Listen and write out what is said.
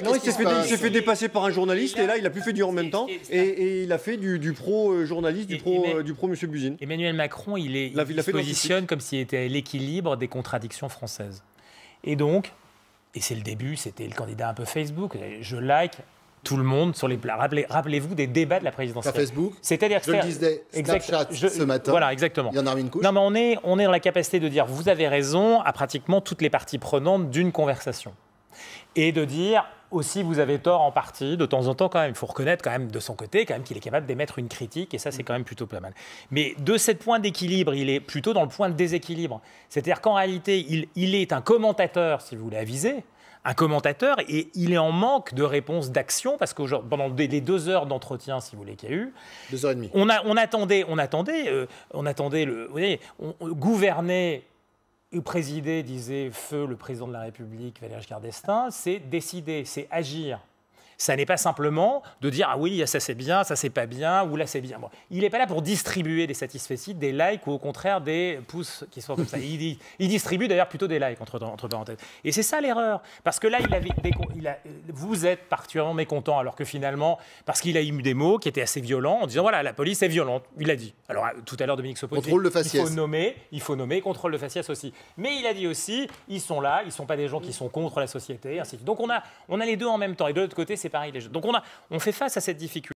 Non, il s'est fait dépasser par un journaliste et là, il a plus fait du en même temps et il a fait du pro-journaliste, du pro Monsieur Buzyn. Emmanuel Macron, il se positionne comme s'il était à l'équilibre des contradictions françaises. Et donc, et c'est le début, c'était le candidat un peu Facebook, je like tout le monde sur les plats. Rappelez-vous des débats de la présidentielle. Sur Facebook, c'est-à-dire je le disais, Snapchat ce matin. Voilà, exactement. Il y en a remis une couche. Non, mais on est dans la capacité de dire, vous avez raison, à pratiquement toutes les parties prenantes d'une conversation. Et de dire aussi, vous avez tort en partie, de temps en temps quand même. Il faut reconnaître quand même de son côté quand même qu'il est capable d'émettre une critique, et ça c'est quand même plutôt pas mal. Mais de ce point d'équilibre, il est plutôt dans le point de déséquilibre. C'est-à-dire qu'en réalité, il est un commentateur, si vous voulez aviser, un commentateur, et il est en manque de réponse d'action, parce que pendant les 2 heures d'entretien, si vous voulez, qu'il y a eu... 2h30. On attendait vous voyez, gouverner... Présider, disait feu le président de la République, Valéry Giscard d'Estaing, c'est décider, c'est agir. Ça n'est pas simplement de dire « Ah oui, ça c'est bien, ça c'est pas bien, ou là c'est bien ». Bon, il n'est pas là pour distribuer des satisfaits, des likes, ou au contraire des pouces qui sont comme ça. Il distribue d'ailleurs plutôt des likes, entre parenthèses. Et c'est ça l'erreur. Parce que là, vous êtes particulièrement mécontent, alors que finalement, parce qu'il a ému des mots qui étaient assez violents, en disant « Voilà, la police est violente », il a dit. Alors tout à l'heure, Dominique Sopo dit « Il faut nommer, contrôle de faciès aussi ». Mais il a dit aussi « Ils sont là, ils ne sont pas des gens qui sont contre la société », ainsi de suite. Donc on a les deux en même temps. Et de l'autre côté, c'est pareil. Donc on fait face à cette difficulté.